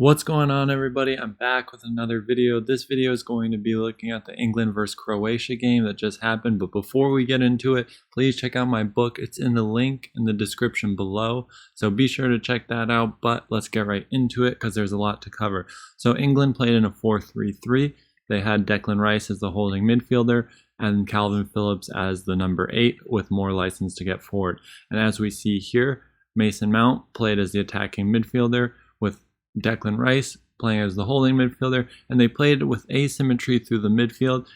What's going on, everybody? I'm back with another video. This video is going to be looking at the England versus Croatia game that just happened. But before we get into it, please check out my book. It's in the link in the description below. So be sure to check that out. But let's get right into it because there's a lot to cover. So England played in a 4-3-3. They had Declan Rice as the holding midfielder and Calvin Phillips as the number 8 with more license to get forward. And as we see here, Mason Mount played as the attacking midfielder with Declan Rice playing as the holding midfielder, and they played with asymmetry through the midfield,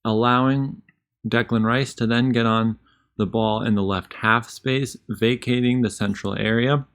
allowing Declan Rice to then get on the ball in the left half space, vacating the central area.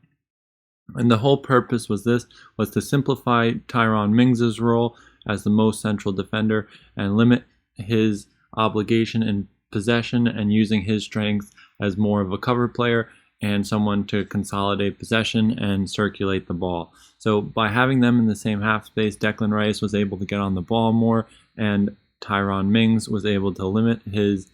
And the whole purpose was to simplify Tyrone Mings' role as the most central defender and limit his obligation in possession and using his strength as more of a cover player and someone to consolidate possession and circulate the ball. So by having them in the same half space, Declan Rice was able to get on the ball more, and Tyrone Mings was able to limit his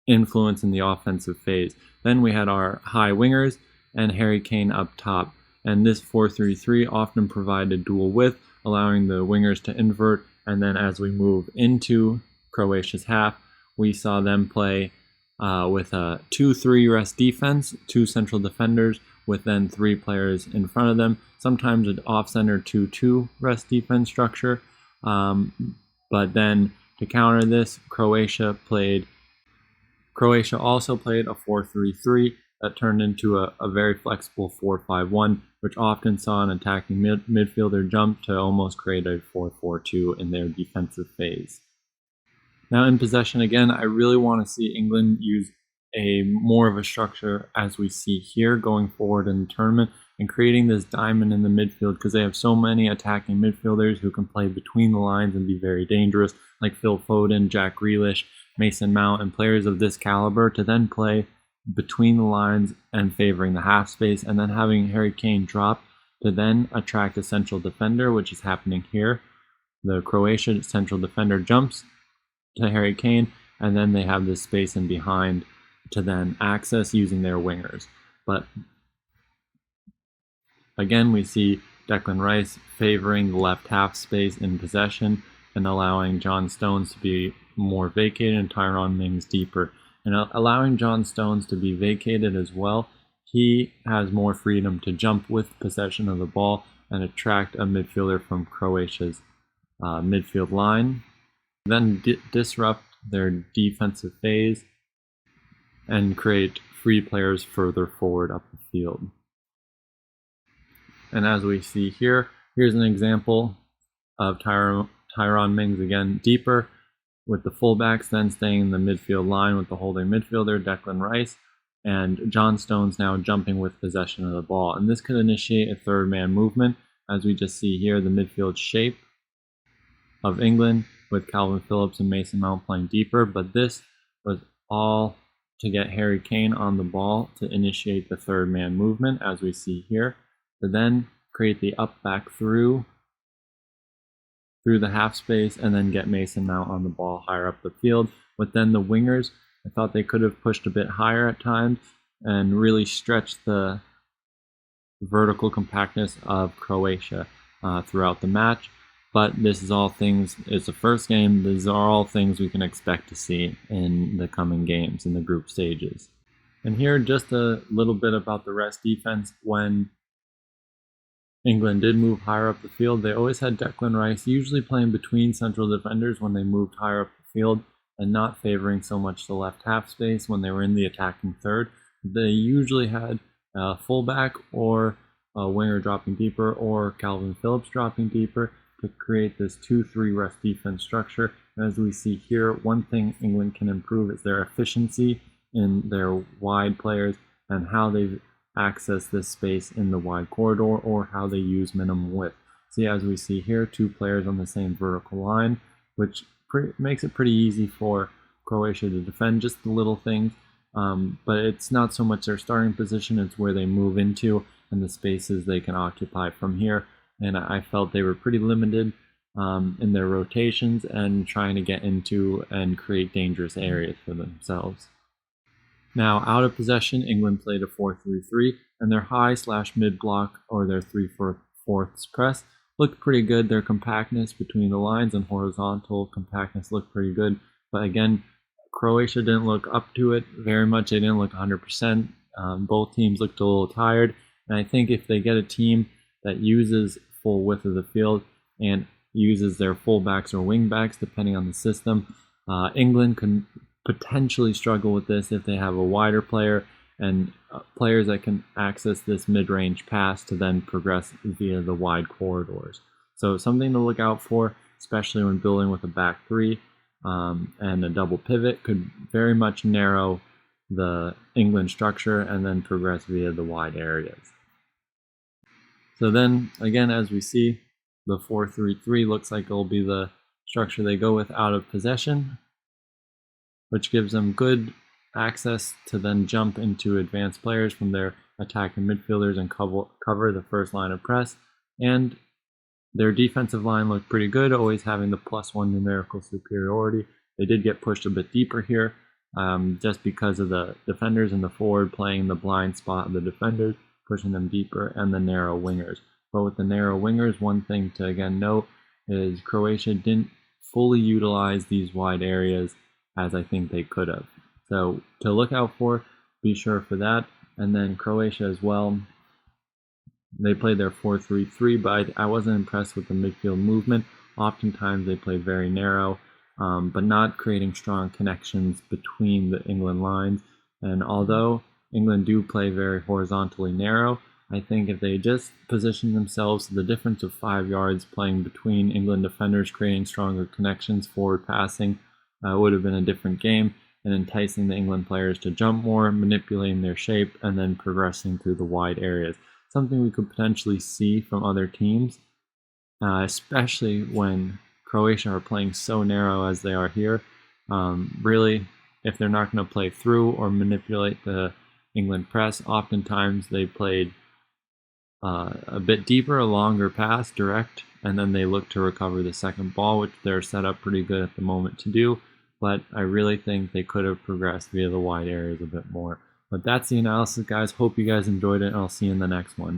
influence in the offensive phase. Then we had our high wingers and Harry Kane up top. And this 4-3-3 often provided dual width, allowing the wingers to invert. And then as we move into Croatia's half, we saw them play with a 2-3 rest defense, 2 central defenders with then 3 players in front of them, sometimes an off-center 2-2 rest defense structure. But then to counter this, Croatia also played a 4-3-3 that turned into a very flexible 4-5-1, which often saw an attacking midfielder jump to almost create a 4-4-2 in their defensive phase. Now in possession again, I really want to see England use more of a structure as we see here going forward in the tournament and creating this diamond in the midfield, because they have so many attacking midfielders who can play between the lines and be very dangerous, like Phil Foden, Jack Grealish, Mason Mount, and players of this caliber, to then play between the lines and favoring the half space, and then having Harry Kane drop to then attract a central defender, which is happening here. The Croatian central defender jumps to Harry Kane, and then they have this space in behind to then access using their wingers. But again, we see Declan Rice favoring the left half space in possession and allowing John Stones to be more vacated and Tyrone Mings deeper. And allowing John Stones to be vacated as well, he has more freedom to jump with possession of the ball and attract a midfielder from Croatia's midfield line, then disrupt their defensive phase and create free players further forward up the field. And as we see here, here's an example of Tyrone Mings again deeper with the fullbacks then staying in the midfield line with the holding midfielder Declan Rice, and John Stones now jumping with possession of the ball. And this could initiate a third man movement, as we just see here the midfield shape of England with Calvin Phillips and Mason Mount playing deeper. But this was all to get Harry Kane on the ball to initiate the third man movement, as we see here, to then create the up back through the half space and then get Mason Mount on the ball higher up the field. But then the wingers, I thought they could have pushed a bit higher at times and really stretched the vertical compactness of Croatia throughout the match. But this is all things, it's the first game, these are all things we can expect to see in the coming games in the group stages. And here just a little bit about the rest defense. When England did move higher up the field, they always had Declan Rice usually playing between central defenders when they moved higher up the field and not favoring so much the left half space when they were in the attacking third. They usually had a fullback or a winger dropping deeper or Calvin Phillips dropping deeper to create this 2-3 rest defense structure. And as we see here, one thing England can improve is their efficiency in their wide players and how they access this space in the wide corridor or how they use minimum width. See, as we see here, 2 players on the same vertical line, which makes it pretty easy for Croatia to defend just the little things. But it's not so much their starting position, it's where they move into and the spaces they can occupy from here. And I felt they were pretty limited in their rotations and trying to get into and create dangerous areas for themselves. Now, out of possession, England played a 4-3-3, and their high/mid block, or their 3-4 fourths press looked pretty good. Their compactness between the lines and horizontal compactness looked pretty good. But again, Croatia didn't look up to it very much. They didn't look 100%. Both teams looked a little tired. And I think if they get a team that uses full width of the field and uses their fullbacks or wingbacks, depending on the system, England could potentially struggle with this if they have a wider player and players that can access this mid-range pass to then progress via the wide corridors. So something to look out for, especially when building with a back three and a double pivot, could very much narrow the England structure and then progress via the wide areas. So then, again, as we see, the 4-3-3 looks like it'll be the structure they go with out of possession, which gives them good access to then jump into advanced players from their attacking midfielders and cover the first line of press. And their defensive line looked pretty good, always having the +1 numerical superiority. They did get pushed a bit deeper here, just because of the defenders and the forward playing the blind spot of the defenders, pushing them deeper, and the narrow wingers. But with the narrow wingers, one thing to again note is Croatia didn't fully utilize these wide areas as I think they could have. So to look out for, be sure for that. And then Croatia as well, they played their 4-3-3, but I wasn't impressed with the midfield movement. Oftentimes they played very narrow, but not creating strong connections between the England lines. And although England do play very horizontally narrow, I think if they just position themselves, the difference of 5 yards playing between England defenders, creating stronger connections, forward passing, would have been a different game, and enticing the England players to jump more, manipulating their shape, and then progressing through the wide areas. Something we could potentially see from other teams, especially when Croatia are playing so narrow as they are here. Really, if they're not going to play through or manipulate the England press, oftentimes they played a bit deeper, a longer pass, direct, and then they look to recover the second ball, which they're set up pretty good at the moment to do. But I really think they could have progressed via the wide areas a bit more. But that's the analysis, guys. Hope you guys enjoyed it, and I'll see you in the next one.